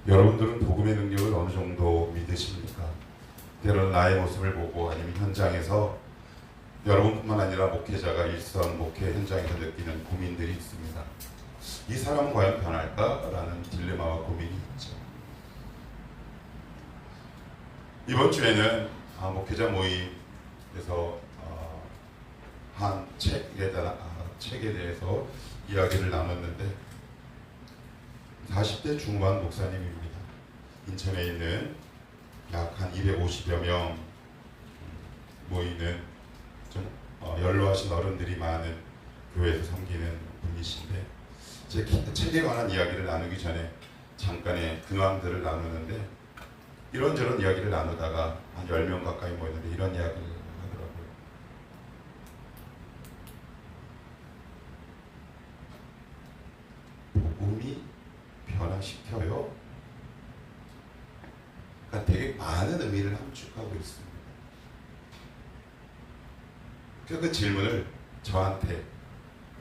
여러분들은 복음의 능력을 어느 정도 믿으십니까? 때로는 나의 모습을 보고 아니면 현장에서 여러분뿐만 아니라 목회자가 일선 목회 현장에서 느끼는 고민들이 있습니다. 이 사람은 과연 변할까라는 딜레마와 고민이 있죠. 이번 주에는 목회자 모임에서 한 책에 대해서 이야기를 나눴는데 40대 중반 목사님입니다. 인천에 있는 약 한 250여 명 모이는 좀 연로하신 어른들이 많은 교회에서 섬기는 분이신데 제 책에 관한 이야기를 나누기 전에 잠깐의 근황들을 나누는데 이런저런 이야기를 나누다가 한 10명 가까이 모였는데 이런 이야기를 하더라고요. 복음이 변화시켜요? 그러니까 되게 많은 의미를 함축하고 있습니다. 그 질문을 저한테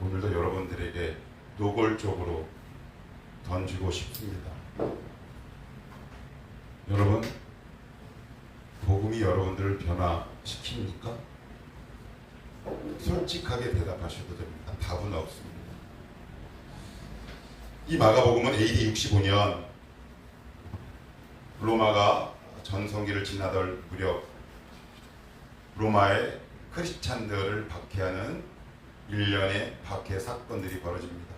오늘도 여러분들에게 노골적으로 던지고 싶습니다. 여러분, 복음이 여러분들을 변화시킵니까? 솔직하게 대답하셔도 됩니다. 답은 없습니다. 이 마가복음은 AD 65년 로마가 전성기를 지나던 무렵 로마의 크리스찬들을 박해하는 일련의 박해 사건들이 벌어집니다.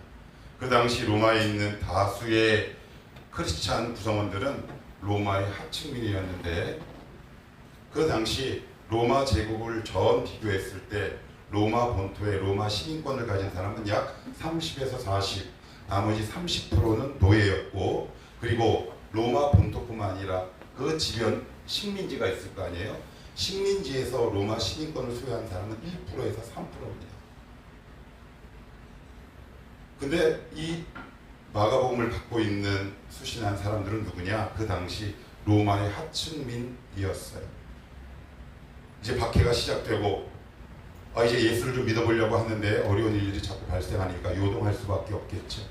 그 당시 로마에 있는 다수의 크리스찬 구성원들은 로마의 하층민이었는데 그 당시 로마 제국을 전 비교했을 때 로마 본토의 로마 시민권을 가진 사람은 약 30에서 40, 나머지 30%는 노예였고 그리고 로마 본토뿐만 아니라 그 지변 식민지가 있을 거 아니에요. 식민지에서 로마 시민권을 소유한 사람은 1%에서 3%입니다. 근데 이 마가복음을 갖고 있는 수신한 사람들은 누구냐? 그 당시 로마의 하층민이었어요. 이제 박해가 시작되고 이제 예수를 좀 믿어보려고 하는데 어려운 일들이 자꾸 발생하니까 요동할 수밖에 없겠죠.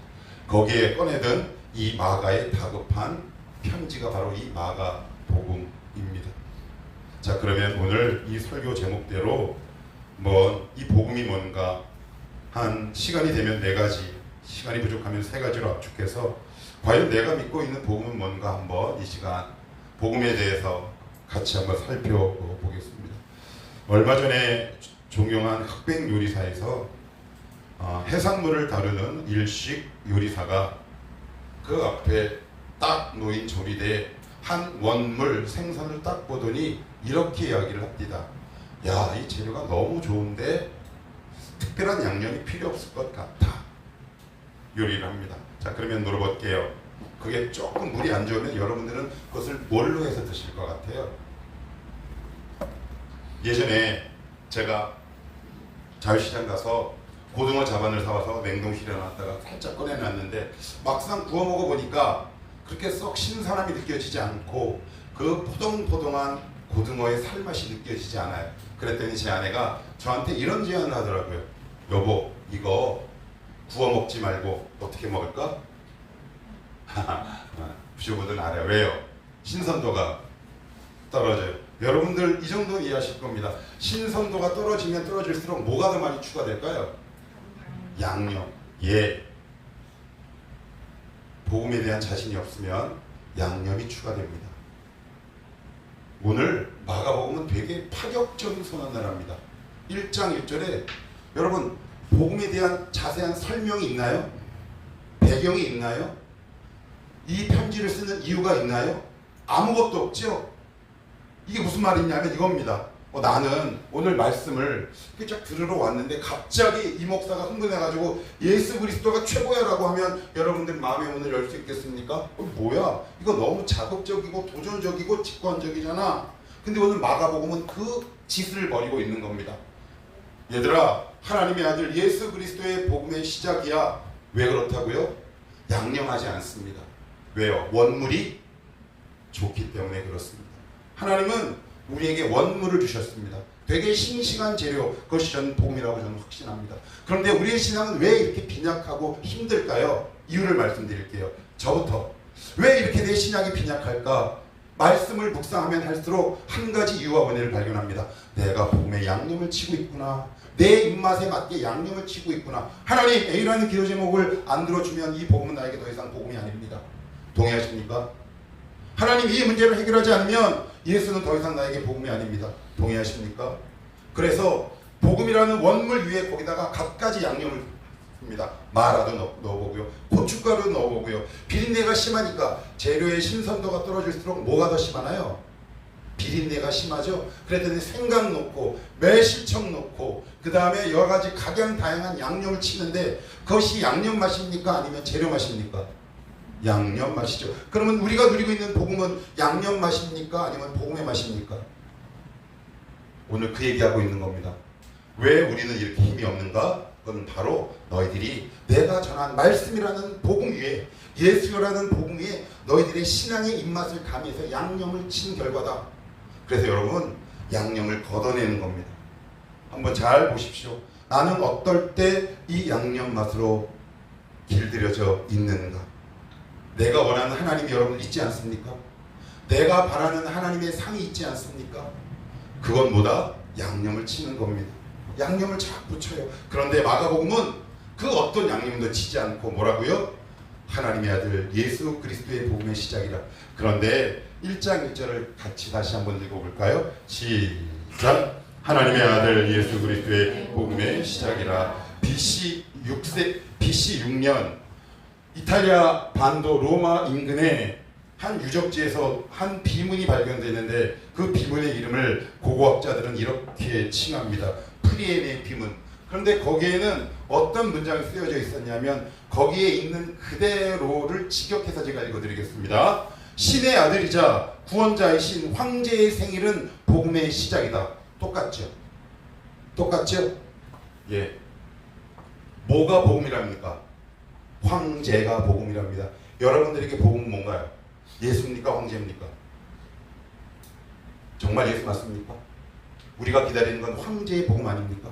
거기에 꺼내든 이 마가의 다급한 편지가 바로 이 마가복음입니다. 자, 그러면 오늘 이 설교 제목대로 이 복음이 뭔가 한 시간이 되면 4가지, 시간이 부족하면 3가지로 압축해서 과연 내가 믿고 있는 복음은 뭔가 한번 이 시간 복음에 대해서 같이 한번 살펴보겠습니다. 얼마 전에 존경한 흑백 요리사에서 해산물을 다루는 일식 요리사가 그 앞에 딱 놓인 조리대에 한 원물 생선을 딱 보더니 이렇게 이야기를 합니다. 야, 이 재료가 너무 좋은데 특별한 양념이 필요 없을 것 같아. 요리를 합니다. 자, 그러면 물어볼게요. 그게 조금 물이 안 좋으면 여러분들은 그것을 뭘로 해서 드실 것 같아요? 예전에 제가 자유시장 가서 고등어 자반을 사와서 냉동실에 놨다가 살짝 꺼내놨는데 막상 구워 먹어보니까 그렇게 썩 신선함이 느껴지지 않고 그 포동포동한 고등어의 살맛이 느껴지지 않아요. 그랬더니 제 아내가 저한테 이런 제안을 하더라고요. 여보, 이거 구워 먹지 말고 어떻게 먹을까? 부셔보든 알아요. 왜요? 신선도가 떨어져요. 여러분들 이 정도 이해하실 겁니다. 신선도가 떨어지면 떨어질수록 뭐가 더 많이 추가될까요? 양념. 예. 복음에 대한 자신이 없으면 양념이 추가됩니다. 오늘 마가복음은 되게 파격적인 선언을 합니다. 1장 1절에 여러분 복음에 대한 자세한 설명이 있나요? 배경이 있나요? 이 편지를 쓰는 이유가 있나요? 아무것도 없죠? 이게 무슨 말이냐면 이겁니다. 나는 오늘 말씀을 쫙 들으러 왔는데 갑자기 이 목사가 흥분해가지고 예수 그리스도가 최고야라고 하면 여러분들 마음의 문을 열 수 있겠습니까? 뭐야? 이거 너무 자극적이고 도전적이고 직관적이잖아. 근데 오늘 마가복음은 그 짓을 벌이고 있는 겁니다. 얘들아, 하나님의 아들 예수 그리스도의 복음의 시작이야. 왜 그렇다고요? 양념하지 않습니다. 왜요? 원물이 좋기 때문에 그렇습니다. 하나님은 우리에게 원물을 주셨습니다. 되게 싱싱한 재료, 그것이 저는 복음이라고 저는 확신합니다. 그런데 우리의 신앙은 왜 이렇게 빈약하고 힘들까요? 이유를 말씀드릴게요. 저부터 왜 이렇게 내 신약이 빈약할까? 말씀을 묵상하면 할수록 한 가지 이유와 원인을 발견합니다. 내가 복음에 양념을 치고 있구나. 내 입맛에 맞게 양념을 치고 있구나. 하나님, A라는 기도 제목을 안 들어주면 이 복음은 나에게 더 이상 복음이 아닙니다. 동의하십니까? 하나님, 이 문제를 해결하지 않으면 예수는 더 이상 나에게 복음이 아닙니다. 동의하십니까? 그래서 복음이라는 원물 위에 거기다가 갖가지 양념을 습니다. 마라도 넣어보고요, 고춧가루 넣어보고요. 비린내가 심하니까 재료의 신선도가 떨어질수록 뭐가 더 심하나요? 비린내가 심하죠. 그랬더니 생강 넣고 매실청 넣고 그 다음에 여러가지 각양다양한 양념을 치는데 그것이 양념 맛입니까? 아니면 재료 맛입니까? 양념 맛이죠. 그러면 우리가 누리고 있는 복음은 양념 맛입니까? 아니면 복음의 맛입니까? 오늘 그 얘기하고 있는 겁니다. 왜 우리는 이렇게 힘이 없는가? 그건 바로 너희들이 내가 전한 말씀이라는 복음 위에, 예수라는 복음 위에 너희들의 신앙의 입맛을 가미해서 양념을 친 결과다. 그래서 여러분, 양념을 걷어내는 겁니다. 한번 잘 보십시오. 나는 어떨 때 이 양념 맛으로 길들여져 있는가? 내가 원하는 하나님이 여러분 있지 않습니까? 내가 바라는 하나님의 상이 있지 않습니까? 그건 뭐다? 양념을 치는 겁니다. 양념을 쫙 붙여요. 그런데 마가복음은 그 어떤 양념도 치지 않고 뭐라고요? 하나님의 아들 예수 그리스도의 복음의 시작이라. 그런데 1장 1절을 같이 다시 한번 읽어볼까요? 시작. 하나님의 아들 예수 그리스도의 복음의 시작이라. BC 6년 이탈리아 반도 로마 인근에 한 유적지에서 한 비문이 발견되는데 그 비문의 이름을 고고학자들은 이렇게 칭합니다. 프리엠의 비문. 그런데 거기에는 어떤 문장이 쓰여져 있었냐면 거기에 있는 그대로를 직역해서 제가 읽어드리겠습니다. 신의 아들이자 구원자이신 황제의 생일은 복음의 시작이다. 똑같죠? 똑같죠? 예. 뭐가 복음이랍니까? 황제가 복음이랍니다. 여러분들에게 복음은 뭔가요? 예수입니까? 황제입니까? 정말 예수 맞습니까? 우리가 기다리는 건 황제의 복음 아닙니까?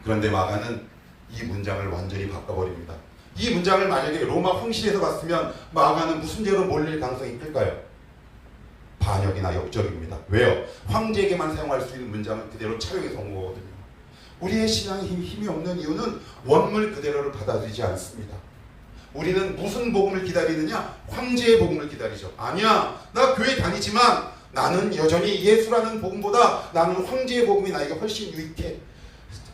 그런데 마가는 이 문장을 완전히 바꿔버립니다. 이 문장을 만약에 로마 황실에서 봤으면 마가는 무슨 죄로 몰릴 가능성이 클까요? 반역이나 역적입니다. 왜요? 황제에게만 사용할 수 있는 문장을 그대로 차용해서 온 거거든요. 우리의 신앙에 힘이 없는 이유는 원물 그대로를 받아들이지 않습니다. 우리는 무슨 복음을 기다리느냐? 황제의 복음을 기다리죠. 아니야, 나 교회 다니지만 나는 여전히 예수라는 복음보다 나는 황제의 복음이 나에게 훨씬 유익해.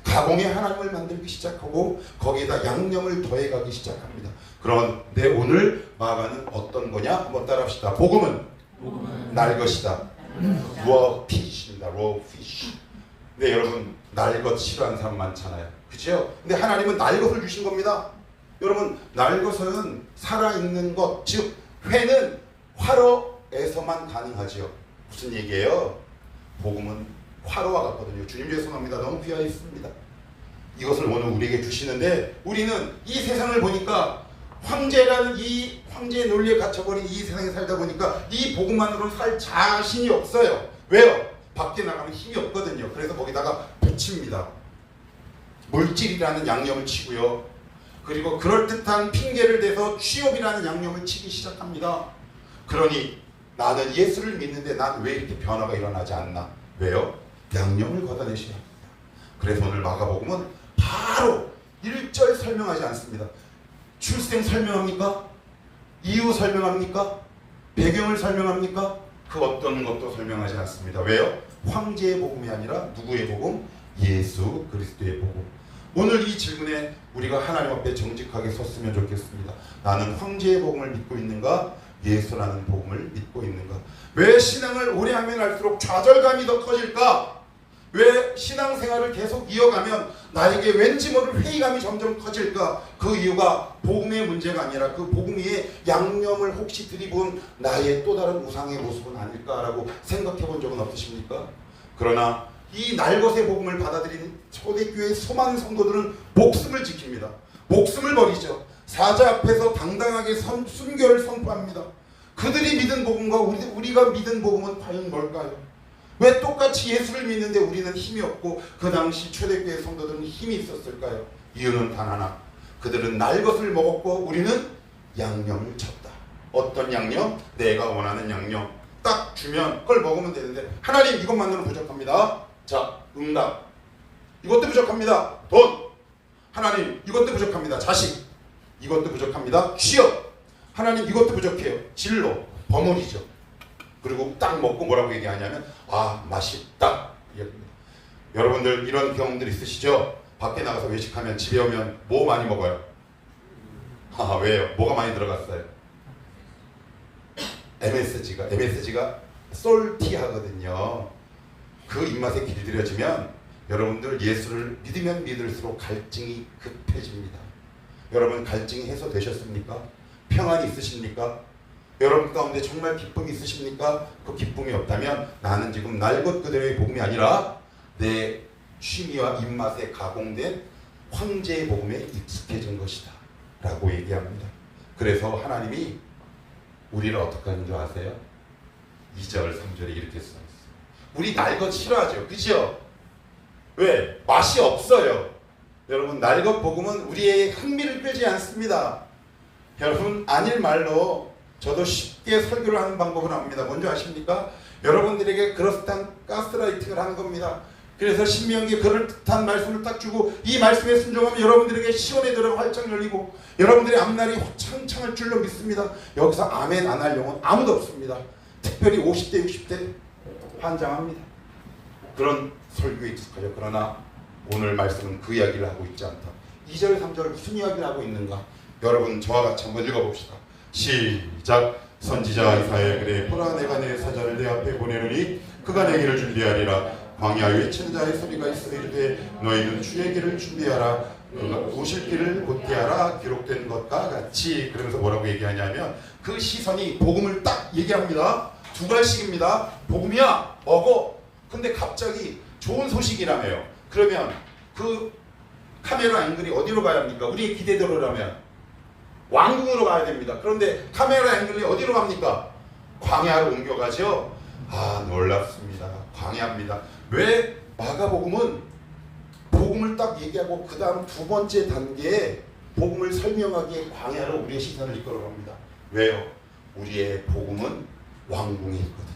가공에 하나님을 만들기 시작하고 거기에다 양념을 더해가기 시작합니다. 그런데 오늘 마가는 어떤 거냐? 한번 따라합시다. 복음은 날 것이다. raw fish입니다. raw fish. 근데 여러분, 날 것 싫어하는 사람 많잖아요. 그죠? 근데 하나님은 날 것을 주신 겁니다. 여러분, 날 것은 살아있는 것, 즉 회는 화로에서만 가능하지요. 무슨 얘기예요? 복음은 화로와 같거든요. 주님 죄송합니다. 너무 귀하였습니다. 이것을 오늘 우리에게 주시는데 우리는 이 세상을 보니까 황제라는 이 황제의 논리에 갇혀버린 이 세상에 살다 보니까 이 복음만으로는 살 자신이 없어요. 왜요? 밖에 나가면 힘이 없거든요. 그래서 거기다가 붙입니다. 물질이라는 양념을 치고요. 그리고 그럴듯한 핑계를 대서 취업이라는 양념을 치기 시작합니다. 그러니 나는 예수를 믿는데 난 왜 이렇게 변화가 일어나지 않나? 왜요? 양념을 걷어내셔야 합니다. 그래서 오늘 마가복음은 바로 1절 설명하지 않습니다. 출생 설명합니까? 이유 설명합니까? 배경을 설명합니까? 그 어떤 것도 설명하지 않습니다. 왜요? 황제의 복음이 아니라 누구의 복음? 예수 그리스도의 복음. 오늘 이 질문에 우리가 하나님 앞에 정직하게 섰으면 좋겠습니다. 나는 황제의 복음을 믿고 있는가? 예수라는 복음을 믿고 있는가? 왜 신앙을 오래 하면 할수록 좌절감이 더 커질까? 왜 신앙생활을 계속 이어가면 나에게 왠지 모를 회의감이 점점 커질까? 그 이유가 복음의 문제가 아니라 그 복음 위에 양념을 혹시 들이부은 나의 또 다른 우상의 모습은 아닐까라고 생각해 본 적은 없으십니까? 그러나 이 날것의 복음을 받아들인 초대교회의 수많은 성도들은 목숨을 지킵니다. 목숨을 버리죠. 사자 앞에서 당당하게 순교를 선포합니다. 그들이 믿은 복음과 우리가 믿은 복음은 과연 뭘까요? 왜 똑같이 예수를 믿는데 우리는 힘이 없고 그 당시 초대교회 성도들은 힘이 있었을까요? 이유는 단 하나. 그들은 날것을 먹었고 우리는 양념을 쳤다. 어떤 양념? 내가 원하는 양념 딱 주면 그걸 먹으면 되는데 하나님 이것만으로는 부족합니다. 자, 응답. 이것도 부족합니다. 돈. 하나님 이것도 부족합니다. 자식. 이것도 부족합니다. 취업. 하나님 이것도 부족해요. 진로. 버무리죠. 그리고 딱 먹고 뭐라고 얘기하냐면 아 맛있다. 여러분들 이런 경험들 있으시죠? 밖에 나가서 외식하면 집에 오면 뭐 많이 먹어요? 아 왜요? 뭐가 많이 들어갔어요? MSG가 솔티하거든요. 그 입맛에 길들여지면 여러분들 예수를 믿으면 믿을수록 갈증이 급해집니다. 여러분 갈증이 해소되셨습니까? 평안이 있으십니까? 여러분 가운데 정말 기쁨이 있으십니까? 그 기쁨이 없다면 나는 지금 날 것 그대로의 복음이 아니라 내 취미와 입맛에 가공된 황제의 복음에 익숙해진 것이다 라고 얘기합니다. 그래서 하나님이 우리를 어떻게 하는 줄 아세요? 2절 3절에 이렇게 써있어요. 우리 날 것 싫어하죠. 그죠? 왜? 맛이 없어요. 여러분 날 것 복음은 우리의 흥미를 끄지 않습니다. 여러분 아닐 말로 저도 쉽게 설교를 하는 방법을 압니다. 뭔지 아십니까? 여러분들에게 그럴듯한 가스라이팅을 하는 겁니다. 그래서 신명기에 그럴듯한 말씀을 딱 주고 이 말씀에 순종하면 여러분들에게 시원해들어 활짝 열리고 여러분들의 앞날이 창창할 줄로 믿습니다. 여기서 아멘 안 할 영혼 아무도 없습니다. 특별히 50대 60대 환장합니다. 그런 설교에 익숙하죠. 그러나 오늘 말씀은 그 이야기를 하고 있지 않다. 2절 3절 무슨 이야기를 하고 있는가? 여러분 저와 같이 한번 읽어봅시다. 시작. 선지자 이사야 그래 보라 내가 내 사자를 내 앞에 보내노니 그가 내 길을 준비하리라. 광야 외치는 자의 소리가 있으되 이르되 너희는 주의 길을 준비하라. 그가 오실 길을 곧대하라. 기록된 것과 같이. 그러면서 뭐라고 얘기하냐면 그 시선이 복음을 딱 얘기합니다. 두 갈씩입니다. 복음이야 먹어. 근데 갑자기 좋은 소식이라며요. 그러면 그 카메라 앵글이 어디로 가야 합니까? 우리의 기대대로라면 왕궁으로 가야 됩니다. 그런데 카메라 앵글이 어디로 갑니까? 광야로 옮겨가죠. 아 놀랍습니다. 광야입니다. 왜? 마가복음은 복음을 딱 얘기하고 그 다음 두 번째 단계에 복음을 설명하기에 광야로 우리의 시선을 이끌어갑니다. 왜요? 우리의 복음은 왕궁에 있거든요.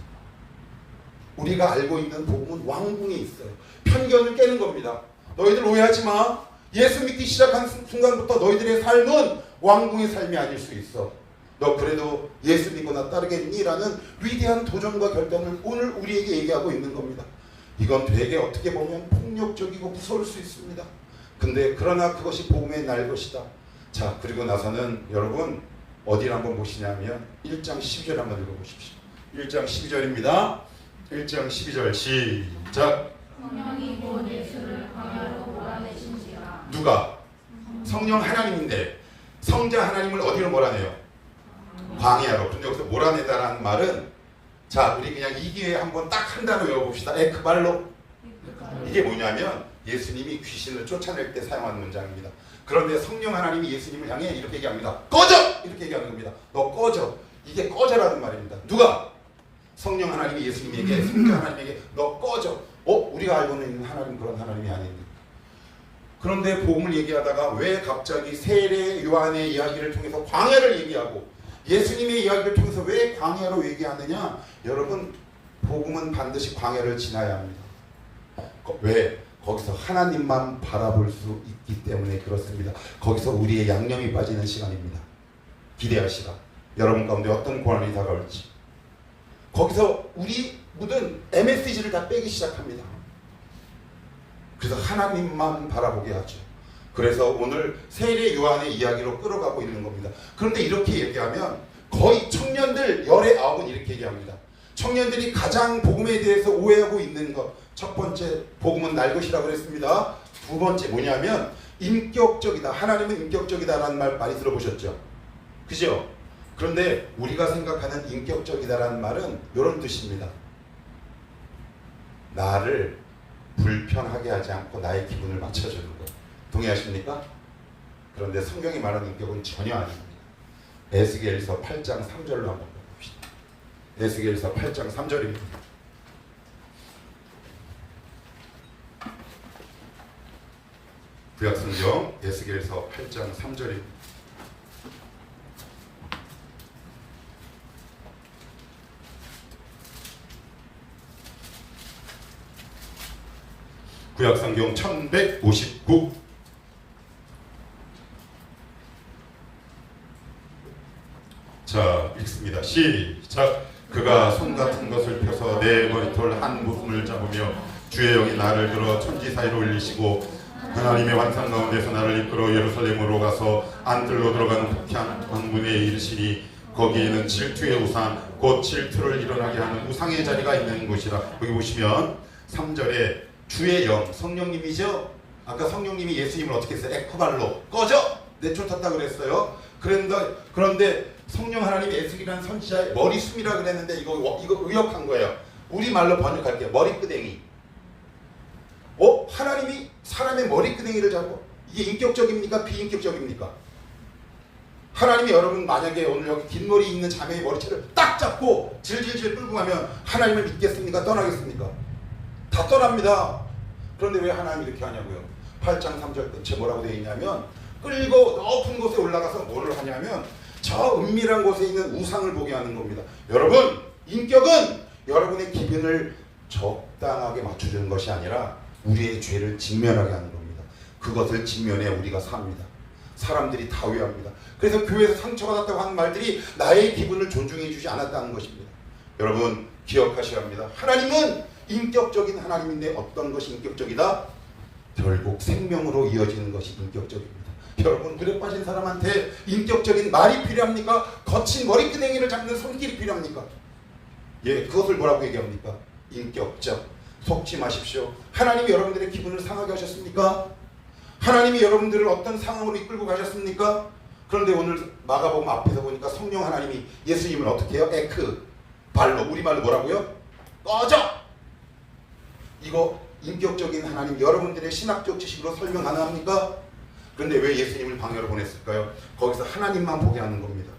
우리가 알고 있는 복음은 왕궁에 있어요. 편견을 깨는 겁니다. 너희들 오해하지 마. 예수 믿기 시작한 순간부터 너희들의 삶은 왕궁의 삶이 아닐 수 있어. 너 그래도 예수 믿고 나 따르겠니? 라는 위대한 도전과 결단을 오늘 우리에게 얘기하고 있는 겁니다. 이건 되게 어떻게 보면 폭력적이고 무서울 수 있습니다. 근데 그러나 그것이 복음의 날 것이다. 자 그리고 나서는 여러분 어디를 한번 보시냐면 1장 12절 한번 읽어보십시오. 1장 12절입니다. 1장 12절 시작. 성령이 곧 예수를 광야로 몰아내신지라. 누가? 성령 하나님인데 성자 하나님을 어디로 몰아내요? 광야로. 근데 여기서 몰아내다라는 말은 자 우리 그냥 이 기회에 한번 딱 한 단어 외워봅시다. 에크발로. 이게 뭐냐면 예수님이 귀신을 쫓아낼 때 사용하는 문장입니다. 그런데 성령 하나님이 예수님을 향해 이렇게 얘기합니다. 꺼져! 이렇게 얘기하는 겁니다. 너 꺼져. 이게 꺼져라는 말입니다. 누가? 성령 하나님이 예수님에게 성자 하나님에게 너 꺼져. 우리가 알고 있는 하나님 그런 하나님이 아닌데. 그런데 복음을 얘기하다가 왜 갑자기 세례 요한의 이야기를 통해서 광야를 얘기하고 예수님의 이야기를 통해서 왜 광야로 얘기하느냐? 여러분 복음은 반드시 광야를 지나야 합니다. 왜? 거기서 하나님만 바라볼 수 있기 때문에 그렇습니다. 거기서 우리의 양념이 빠지는 시간입니다. 기대하시라. 여러분 가운데 어떤 고난이 다가올지. 거기서 우리 모든 MSG를 다 빼기 시작합니다. 그래서 하나님만 바라보게 하죠. 그래서 오늘 세례 요한의 이야기로 끌어가고 있는 겁니다. 그런데 이렇게 얘기하면 거의 청년들 열의 아홉은 이렇게 얘기합니다. 청년들이 가장 복음에 대해서 오해하고 있는 것. 첫 번째 복음은 날 것이라고 그랬습니다. 두 번째 뭐냐면 인격적이다. 하나님은 인격적이다라는 말 많이 들어보셨죠? 그죠? 그런데 우리가 생각하는 인격적이다라는 말은 이런 뜻입니다. 나를 불편하게 하지 않고 나의 기분을 맞춰주는 것. 동의하십니까? 그런데 성경이 말하는 인격은 전혀 아닙니다. 에스겔서 8장 3절로 한번 봅시다. 에스겔서 8장 3절입니다. 구약성경 에스겔서 8장 3절입니다. 구약성경 1159. 자, 읽습니다. 시작. 그가 손 같은 것을 펴서 내 머리털 한 부분을 잡으며 주의 영이 나를 들어 천지 사이로 올리시고 하나님의 환상 가운데서 나를 이끌어 예루살렘으로 가서 안뜰로 들어가는 북향 방문에 이르시니 거기에는 질투의 우상 곧 질투를 일어나게 하는 우상의 자리가 있는 곳이라. 여기 보시면 3절에 주의 영, 성령님이죠. 아까 성령님이 예수님을 어떻게 했어요? 에크발로 꺼져 내쫓았다 그랬어요. 그런데 성령 하나님 에스기라는 선지자의 머리숨이라 그랬는데 이거 의역한 거예요. 우리 말로 번역할게요. 머리끄댕이. 하나님이 사람의 머리끄댕이를 잡고, 이게 인격적입니까? 비인격적입니까? 하나님이 여러분 만약에 오늘 여기 긴 머리 있는 자매의 머리채를 딱 잡고 질질질 끌고 가면 하나님을 믿겠습니까? 떠나겠습니까? 다 떠납니다. 그런데 왜 하나님이 이렇게 하냐고요? 8장 3절 끝에 뭐라고 되어 있냐면 끌고 높은 곳에 올라가서 뭐를 하냐면 저 은밀한 곳에 있는 우상을 보게 하는 겁니다. 여러분, 인격은 여러분의 기분을 적당하게 맞춰주는 것이 아니라 우리의 죄를 직면하게 하는 겁니다. 그것을 직면해 우리가 삽니다. 사람들이 다 오해합니다. 그래서 교회에서 상처받았다고 하는 말들이 나의 기분을 존중해 주지 않았다는 것입니다. 여러분 기억하셔야 합니다. 하나님은 인격적인 하나님인데 어떤 것이 인격적이다? 결국 생명으로 이어지는 것이 인격적입니다. 여러분 물에 빠진 사람한테 인격적인 말이 필요합니까? 거친 머리끄댕이를 잡는 손길이 필요합니까? 예, 그것을 뭐라고 얘기합니까? 인격적. 속지 마십시오. 하나님이 여러분들의 기분을 상하게 하셨습니까? 하나님이 여러분들을 어떤 상황으로 이끌고 가셨습니까? 그런데 오늘 마가복음 앞에서 보니까 성령 하나님이 예수님을 어떻게 해요? 에크 발로, 우리말로 뭐라고요? 꺼져! 이거 인격적인 하나님, 여러분들의 신학적 지식으로 설명 가능합니까? 그런데 왜 예수님을 광야로 보냈을까요? 거기서 하나님만 보게 하는 겁니다.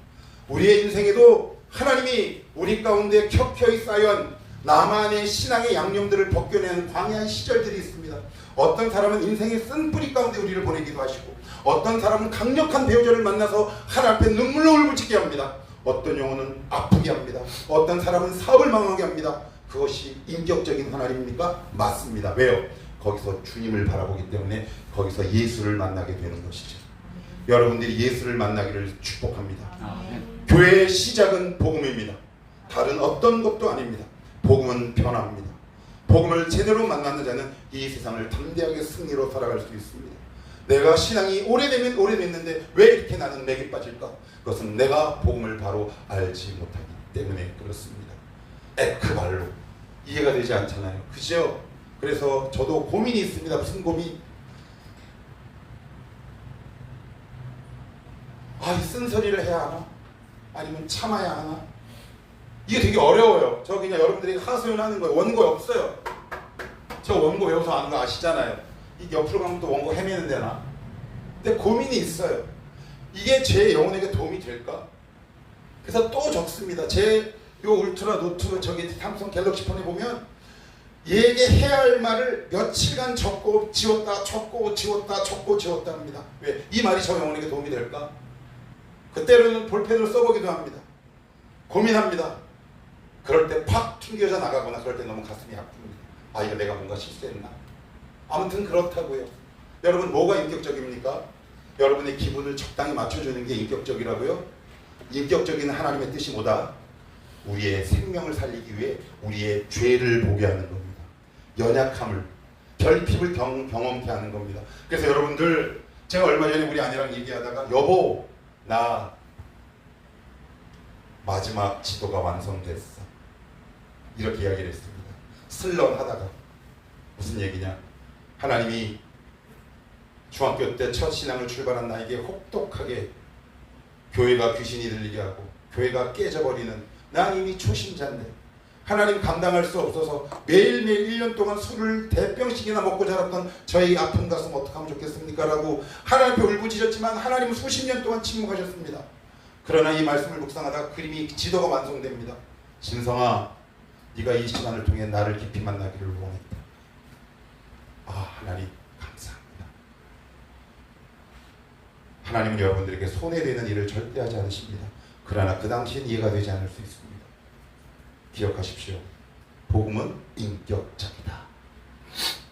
우리의 인생에도 하나님이 우리 가운데 켜켜이 쌓여온 나만의 신앙의 양념들을 벗겨내는 광야의 시절들이 있습니다. 어떤 사람은 인생의 쓴뿌리 가운데 우리를 보내기도 하시고, 어떤 사람은 강력한 배우자를 만나서 하나님 앞에 눈물로 울부짖게 합니다. 어떤 영혼은 아프게 합니다. 어떤 사람은 사업을 망하게 합니다. 그것이 인격적인 하나님입니까? 맞습니다. 왜요? 거기서 주님을 바라보기 때문에 거기서 예수를 만나게 되는 것이죠. 여러분들이 예수를 만나기를 축복합니다. 교회의 시작은 복음입니다. 다른 어떤 것도 아닙니다. 복음은 변화입니다. 복음을 제대로 만나는 자는 이 세상을 담대하게 승리로 살아갈 수 있습니다. 내가 신앙이 오래되면 오래됐는데 왜 이렇게 나는 맥이 빠질까? 그것은 내가 복음을 바로 알지 못하기 때문에 그렇습니다. 에크발로 이해가 되지 않잖아요. 그죠? 그래서 저도 고민이 있습니다. 무슨 고민? 이 쓴소리를 해야 하나? 아니면 참아야 하나? 이게 되게 어려워요. 저 그냥 여러분들이 하소연하는 거예요. 원고에 없어요. 저 원고 외워서 아는 거 아시잖아요. 이 옆으로 가면 또 원고 헤매는 데나. 근데 고민이 있어요. 이게 제 영혼에게 도움이 될까? 그래서 또 적습니다. 제 요 울트라 노트 저기 삼성 갤럭시 폰에 보면 얘에게 해야 할 말을 며칠간 적고 지웠다 적고 지웠다 적고 지웠다 합니다. 왜? 이 말이 저 영혼에게 도움이 될까? 그때로는 볼펜으로 써보기도 합니다. 고민합니다. 그럴 때 팍 튕겨져 나가거나 그럴 때 너무 가슴이 아픕니다. 이거 내가 뭔가 실수했나? 아무튼 그렇다고요. 여러분 뭐가 인격적입니까? 여러분의 기분을 적당히 맞춰주는 게 인격적이라고요? 인격적인 하나님의 뜻이 뭐다? 우리의 생명을 살리기 위해 우리의 죄를 보게 하는 겁니다. 연약함을, 결핍을 경험케 하는 겁니다. 그래서 여러분들, 제가 얼마 전에 우리 아내랑 얘기하다가 여보, 나 마지막 지도가 완성됐어. 이렇게 이야기를 했습니다. 슬렁하다가. 무슨 얘기냐? 하나님이 중학교 때 첫 신앙을 출발한 나에게 혹독하게 교회가 귀신이 들리게 하고 교회가 깨져버리는, 난 이미 초신자인데 하나님 감당할 수 없어서 매일매일 1년 동안 술을 대병씩이나 먹고 자랐던 저의 아픈 가슴 어떡하면 좋겠습니까? 라고 하나님 앞에 울부짖었지만 하나님은 수십 년 동안 침묵하셨습니다. 그러나 이 말씀을 묵상하다가 그림이 지도가 완성됩니다. 진성아, 네가 이 시간을 통해 나를 깊이 만나기를 원했다. 하나님 감사합니다. 하나님은 여러분들에게 손해되는 일을 절대 하지 않으십니다. 그러나 그 당시엔 이해가 되지 않을 수 있습니다. 기억하십시오. 복음은 인격적이다.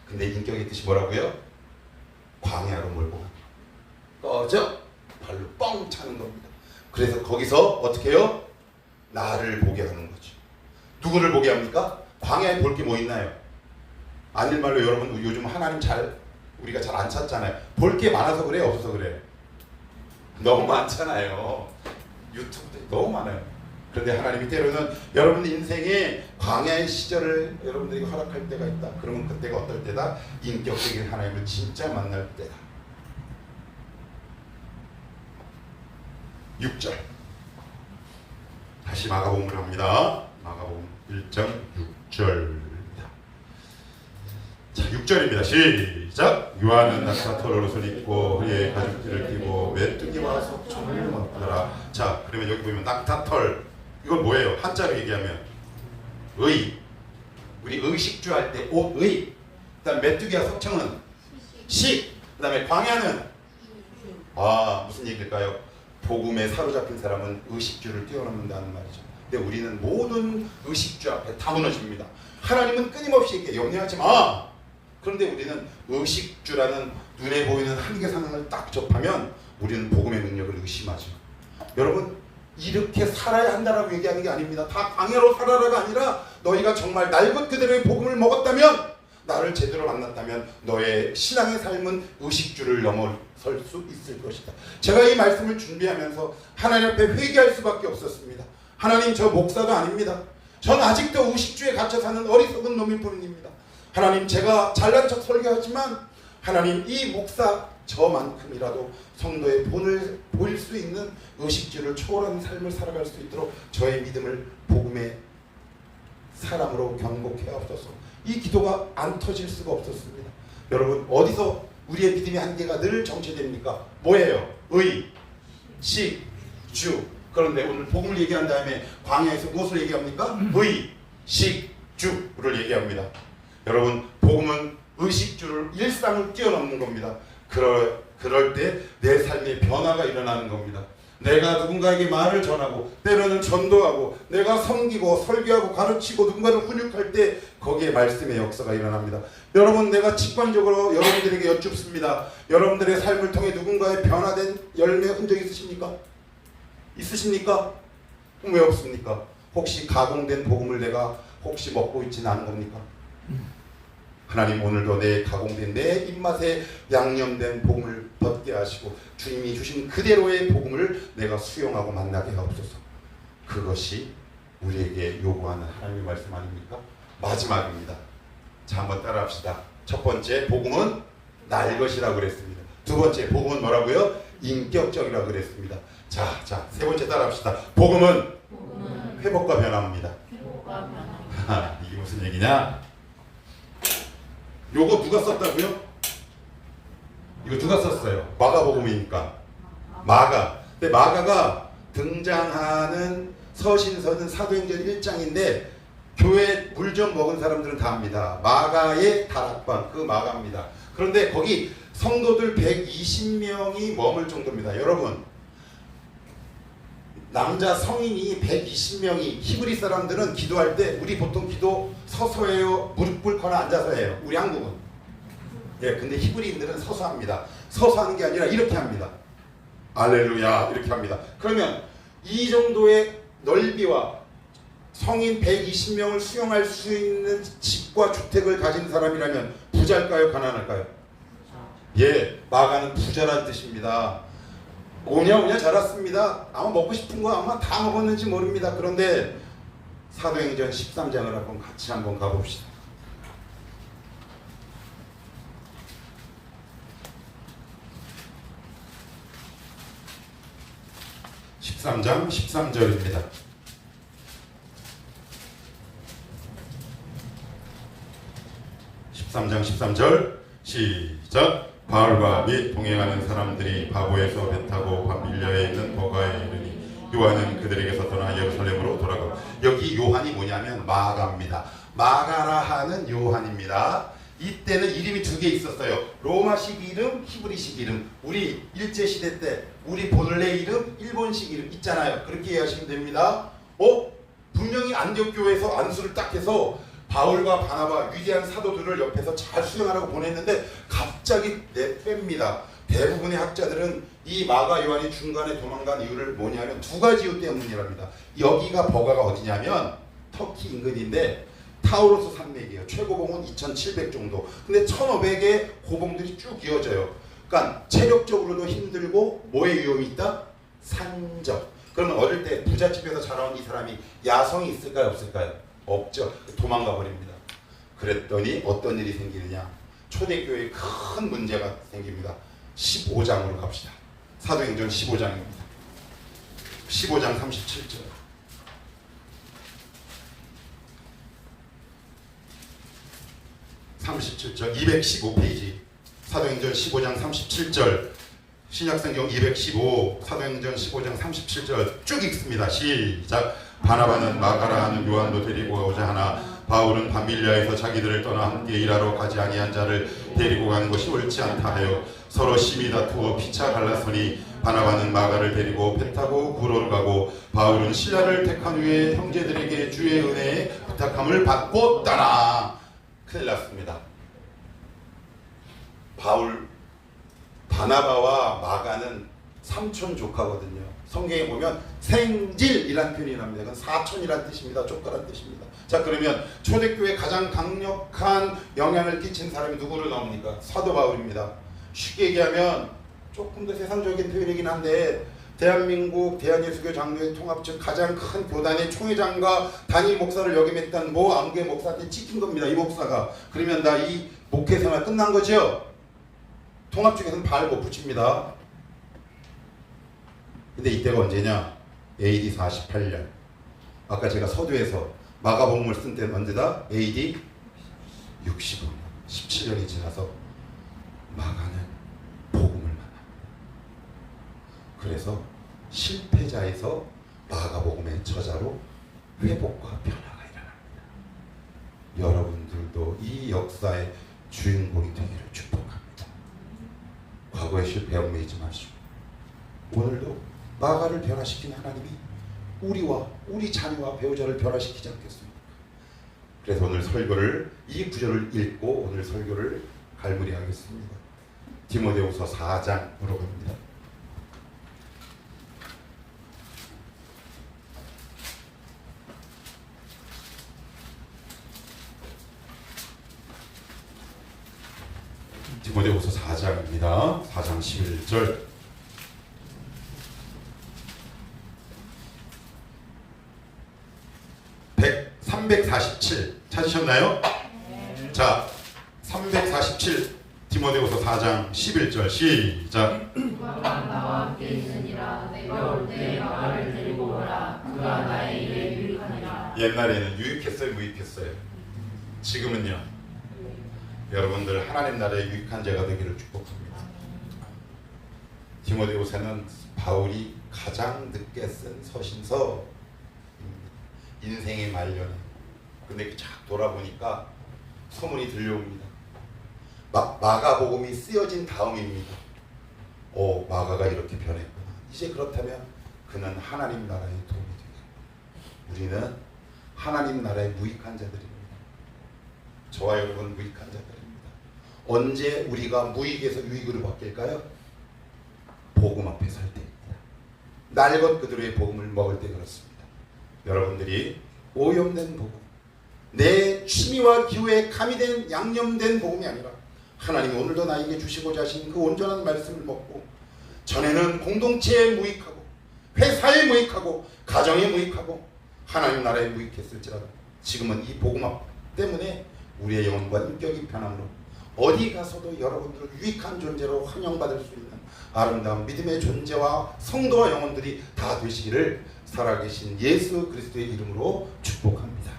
근데 인격의 뜻이 뭐라고요? 광야로 몰고 가는 꺼져 발로 뻥 차는 겁니다. 그래서 거기서 어떻게 해요? 나를 보게 하는 거죠. 누구를 보게 합니까? 광야에 볼 게 뭐 있나요? 아닐 말로 여러분 요즘 하나님 우리가 잘 안 찾잖아요. 볼 게 많아서 그래요? 없어서 그래요? 너무 많잖아요. 유튜브도 너무 많아요. 그런데 하나님이 때로는 여러분 인생에 광야의 시절을 여러분들에게 허락할 때가 있다. 그러면 그때가 어떨 때다? 인격적인 하나님을 진짜 만날 때다. 6절 다시 마가복음으로 합니다. 마가복음 1장 6절입니다. 자, 6절입니다. 시작. 요한은 낙타털 옷을 입고 허리에 가죽띠를 띠고 메뚜기와 석청을 먹더라. 자, 그러면 여기 보면 낙타털 이건 뭐예요? 한자로 얘기하면 의. 우리 의식주 할 때 옷의. 그다음 메뚜기와 석청은 식. 그다음에 광야는 무슨 얘기일까요? 복음에 사로잡힌 사람은 의식주를 뛰어넘는다는 말이죠. 근데 우리는 모든 의식주 앞에 다 무너집니다. 하나님은 끊임없이 이렇게 염려하지 마. 그런데 우리는 의식주라는 눈에 보이는 한계 상황을 딱 접하면 우리는 복음의 능력을 의심하죠. 여러분 이렇게 살아야 한다라고 얘기하는 게 아닙니다. 다 광야로 살아라가 아니라 너희가 정말 날 것 그대로의 복음을 먹었다면, 나를 제대로 만났다면 너의 신앙의 삶은 의식주를 넘어설 수 있을 것이다. 제가 이 말씀을 준비하면서 하나님 앞에 회개할 수밖에 없었습니다. 하나님, 저 목사도 아닙니다. 전 아직도 의식주에 갇혀 사는 어리석은 놈일 뿐입니다. 하나님, 제가 잘난 척 설교하지만 하나님, 이 목사 저만큼이라도 성도의 본을 보일 수 있는 의식주를 초월한 삶을 살아갈 수 있도록 저의 믿음을 복음의 사람으로 경복해 하옵소서. 이 기도가 안 터질 수가 없었습니다. 여러분, 어디서 우리의 믿음의 한계가 늘 정체됩니까? 뭐예요? 의, 식, 주. 그런데 오늘 복음을 얘기한 다음에 광야에서 무엇을 얘기합니까? 의, 식, 주를 얘기합니다. 여러분, 복음은 의식주를, 일상을 뛰어넘는 겁니다. 그럴 때 내 삶의 변화가 일어나는 겁니다. 내가 누군가에게 말을 전하고 때로는 전도하고 내가 섬기고 설교하고 가르치고 누군가를 훈육할 때 거기에 말씀의 역사가 일어납니다. 여러분, 내가 직관적으로 여러분들에게 여쭙습니다. 여러분들의 삶을 통해 누군가의 변화된 열매 흔적 있으십니까? 있으십니까? 왜 없습니까? 혹시 가공된 복음을 내가 혹시 먹고 있지는 않은 겁니까? 하나님, 오늘도 내 가공된 내 입맛에 양념된 복음을 벗게 하시고 주님이 주신 그대로의 복음을 내가 수용하고 만나게 하옵소서. 그것이 우리에게 요구하는 하나님의 말씀 아닙니까? 마지막입니다. 자, 한번 따라합시다. 첫 번째, 복음은 날 것이라고 그랬습니다. 두 번째, 복음은 뭐라고요? 인격적이라고 그랬습니다. 자, 세 번째 따라합시다. 복음은 회복과 변화입니다. 이게 무슨 얘기냐? 요거 누가 썼다고요? 이거 누가 썼어요? 마가복음이니까. 마가. 근데 마가가 등장하는 서신서는 사도행전 1장인데 교회 물 좀 먹은 사람들은 다 압니다. 마가의 다락방, 그 마가입니다. 그런데 거기 성도들 120명이 머물 정도입니다. 여러분, 남자 성인이 120명이, 히브리 사람들은 기도할 때 우리 보통 기도 서서 해요? 무릎 꿇거나 앉아서 해요? 우리 한국은. 예, 근데 히브리인들은 서서 합니다. 서서 하는 게 아니라 이렇게 합니다. 알렐루야, 이렇게 합니다. 그러면 이 정도의 넓이와 성인 120명을 수용할 수 있는 집과 주택을 가진 사람이라면 부자일까요? 가난할까요? 예, 마가는 부자라는 뜻입니다. 오냐 자랐습니다. 아마 먹고 싶은 거 아마 다 먹었는지 모릅니다. 그런데 사도행전 13장을 같이 한번 가봅시다. 13장 13절입니다. 13장 13절 시작. 바울과 및 동행하는 사람들이 바보에서 배 타고 밤빌려에 있는 버가에 이르니 요한은 그들에게서 떠나 예루살렘으로 돌아가고. 여기 요한이 뭐냐면 마가입니다. 마가라 하는 요한입니다. 이때는 이름이 두 개 있었어요. 로마식 이름, 히브리식 이름. 우리 일제시대 때 우리 본래 이름, 일본식 이름 있잖아요. 그렇게 이해하시면 됩니다. 분명히 안디옥 교회에서 안수를 딱 해서 바울과 바나바 위대한 사도들을 옆에서 잘 수행하라고 보냈는데 갑자기 내뺍니다. 대부분의 학자들은 이 마가 요한이 중간에 도망간 이유를 뭐냐면 두 가지 이유 때문이랍니다. 여기가 버가가 어디냐면 터키 인근인데 타우로스 산맥이에요. 최고봉은 2700 정도. 근데 1500의 고봉들이 쭉 이어져요. 그러니까 체력적으로도 힘들고 뭐에 위험이 있다? 산적. 그러면 어릴 때 부잣집에서 자라온 이 사람이 야성이 있을까요? 없을까요? 없죠. 도망가 버립니다. 그랬더니 어떤 일이 생기느냐? 초대교회에 큰 문제가 생깁니다. 15장으로 갑시다. 사도행전 15장입니다. 15장 37절. (37절) 215페이지 사도행전 15장 37절 신약성경 215 사도행전 15장 37절 쭉 읽습니다. 시작. 바나바는 마가라 하는 요한도 데리고 오자 하나 바울은 밤밀리아에서 자기들을 떠나 함께 일하러 가지 아니한 자를 데리고 가는 것이 옳지 않다 하여 서로 심히 다투어 피차 갈라서니 바나바는 마가를 데리고 배 타고 구로를 가고 바울은 신라를 택한 후에 형제들에게 주의 은혜에 부탁함을 받고 떠나. 큰일 났습니다. 바나바와 마가는 삼촌 조카거든요. 성경에 보면 생질이란 표현이 납니다. 그건 사촌이란 뜻입니다. 조카란 뜻입니다. 자, 그러면 초대교회에 가장 강력한 영향을 끼친 사람이 누구로 나옵니까? 사도 바울입니다. 쉽게 얘기하면 조금 더 세상적인 표현이긴 한데 대한민국 대한예수교 장로회 통합 즉 가장 큰 교단의 총회장과 단임 목사를 역임했던 모 안개 목사한테 찍힌 겁니다. 이 목사가. 그러면 나 이 목회 생활 끝난 거죠? 통합 쪽에서는 발 못 붙입니다. 근데 이때가 언제냐? AD 48년. 아까 제가 서두에서 마가복음을 쓴 때는 언제다? AD 65년. 17년이 지나서 마가는 복음을 만납니다. 그래서 실패자에서 마가복음의 저자로 회복과 변화가 일어납니다. 여러분들도 이 역사의 주인공이 되기를 축복합니다. 과거의 실패에 얽매이지 마시고 오늘도 마가를 변화시킨 하나님이 우리와 우리 자녀와 배우자를 변화시키지 않겠습니까? 그래서 오늘 설교를 이 구절을 읽고 오늘 설교를 갈무리하겠습니다. 디모데후서 4장으로 갑니다. 디모데후서 4장입니다. 4장 11절. 347 찾으셨나요? 네. 자, 347 디모데후서 4장 11절 시작. 그가 나와 함께 있으니라. 내가 올 때 마가를 데리고 오라. 그가 나의 일에 유익하니라. 옛날에는 유익했어요, 무익했어요? 지금은요? 여러분들 하나님 나라에 유익한 자가 되기를 축복합니다. 디모데후서는 바울이 가장 늦게 쓴 서신서, 인생의 말년에. 근데 쫙 돌아보니까 소문이 들려옵니다. 마가복음이 쓰여진 다음입니다. 마가가 이렇게 변했구나. 이제 그렇다면 그는 하나님 나라에 도움이 되겠구나. 우리는 하나님 나라의 무익한 자들입니다. 저와 여러분 무익한 자들입니다. 언제 우리가 무익에서 유익으로 바뀔까요? 복음 앞에 설 때입니다. 날 것 그대로의 복음을 먹을 때 그렇습니다. 여러분들이 오염된 복음, 내 취미와 기호에 가미된 양념된 복음이 아니라 하나님이 오늘도 나에게 주시고자 하신 그 온전한 말씀을 먹고 전에는 공동체에 무익하고 회사에 무익하고 가정에 무익하고 하나님 나라에 무익했을지라도 지금은 이 복음 때문에 우리의 영혼과 인격이 변함으로 어디 가서도 여러분들을 유익한 존재로 환영받을 수 있는 아름다운 믿음의 존재와 성도와 영혼들이 다 되시기를 살아계신 예수 그리스도의 이름으로 축복합니다.